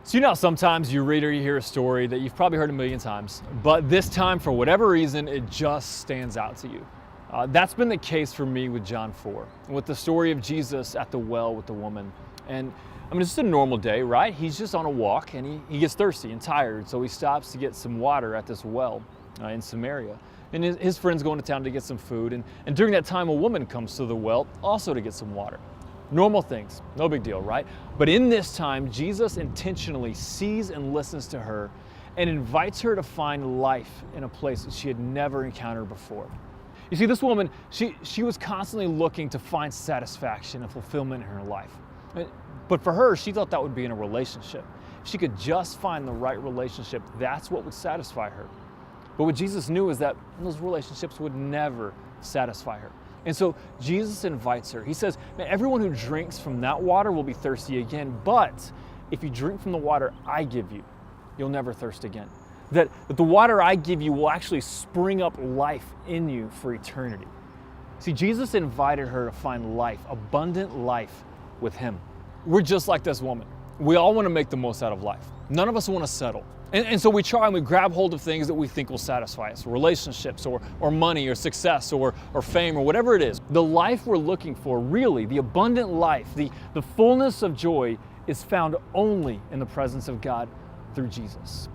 So you know, sometimes you read or you hear a story that you've probably heard a million times, but this time, for whatever reason, it just stands out to you. That's been the case for me with John 4, with the story of Jesus at the well with the woman. And I mean, it's just a normal day, right? He's just on a walk and he gets thirsty and tired, so he stops to get some water at this well in Samaria. And his friends go into town to get some food, and during that time, a woman comes to the well also to get some water. Normal things, no big deal, right? But in this time, Jesus intentionally sees and listens to her and invites her to find life in a place that she had never encountered before. You see, this woman, she was constantly looking to find satisfaction and fulfillment in her life. But for her, she thought that would be in a relationship. If she could just find the right relationship, that's what would satisfy her. But what Jesus knew is that those relationships would never satisfy her. And so Jesus invites her. He says, man, everyone who drinks from that water will be thirsty again, but if you drink from the water I give you, you'll never thirst again. That the water I give you will actually spring up life in you for eternity. See, Jesus invited her to find life, abundant life with him. We're just like this woman. We all want to make the most out of life. None of us want to settle. And so we try and we grab hold of things that we think will satisfy us, relationships or money or success or fame or whatever it is. The life we're looking for, really, the abundant life, the fullness of joy is found only in the presence of God through Jesus.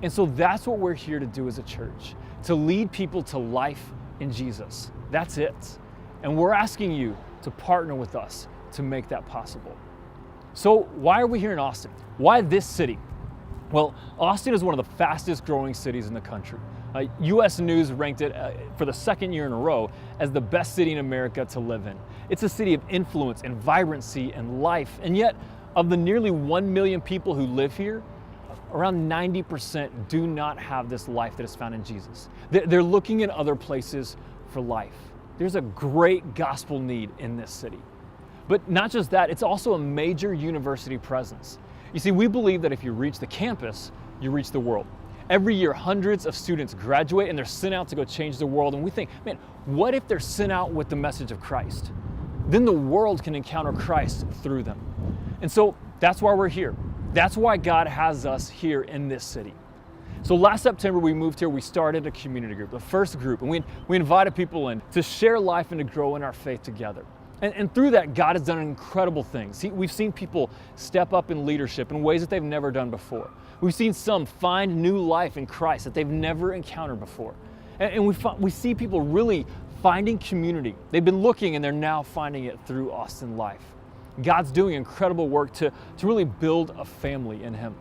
And so that's what we're here to do as a church, to lead people to life in Jesus. That's it. And we're asking you to partner with us to make that possible. So why are we here in Austin? Why this city? Well, Austin is one of the fastest growing cities in the country. U.S. News ranked it for the second year in a row as the best city in America to live in. It's a city of influence and vibrancy and life, and yet of the nearly 1 million people who live here, around 90% do not have this life that is found in Jesus. They're looking in other places for life. There's a great gospel need in this city. But not just that, it's also a major university presence. You see, we believe that if you reach the campus, you reach the world. Every year, hundreds of students graduate and they're sent out to go change the world. And we think, man, what if they're sent out with the message of Christ? Then the world can encounter Christ through them. And so that's why we're here. That's why God has us here in this city. So last September, we moved here, we started a community group, the first group, and we invited people in to share life and to grow in our faith together. And through that, God has done incredible things. We've seen people step up in leadership in ways that they've never done before. We've seen some find new life in Christ that they've never encountered before. And we see people really finding community. They've been looking and they're now finding it through Austin Life. God's doing incredible work to really build a family in Him.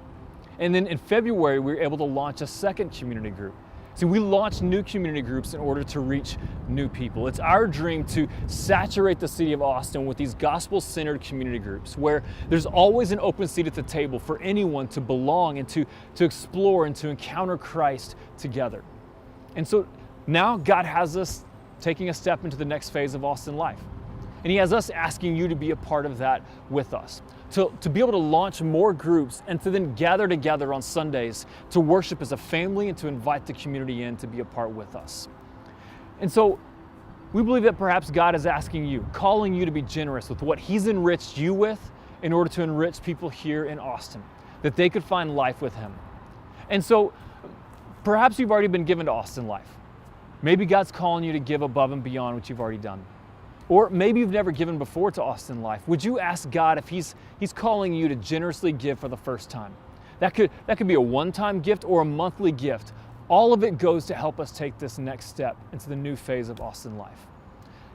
And then in February, we were able to launch a second community group. See, we launched new community groups in order to reach new people. It's our dream to saturate the city of Austin with these gospel-centered community groups where there's always an open seat at the table for anyone to belong and to explore and to encounter Christ together. And so now God has us taking a step into the next phase of Austin Life. And He has us asking you to be a part of that with us. To be able to launch more groups and to then gather together on Sundays to worship as a family and to invite the community in to be a part with us. And so we believe that perhaps God is asking you, calling you to be generous with what He's enriched you with in order to enrich people here in Austin, that they could find life with Him. And so perhaps you've already been given to Austin Life. Maybe God's calling you to give above and beyond what you've already done. Or maybe you've never given before to Austin Life. Would you ask God if He's calling you to generously give for the first time? That could be a one-time gift or a monthly gift. All of it goes to help us take this next step into the new phase of Austin Life.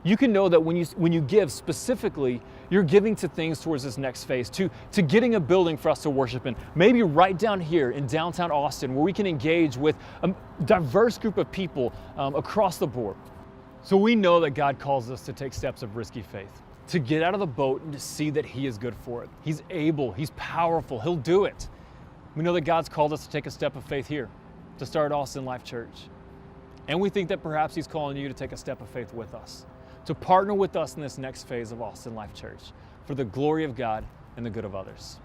You can know that when you give specifically, you're giving to things towards this next phase, to getting a building for us to worship in. Maybe right down here in downtown Austin, where we can engage with a diverse group of people across the board. So we know that God calls us to take steps of risky faith, to get out of the boat and to see that He is good for it. He's able, He's powerful, He'll do it. We know that God's called us to take a step of faith here, to start Austin Life Church. And we think that perhaps He's calling you to take a step of faith with us, to partner with us in this next phase of Austin Life Church for the glory of God and the good of others.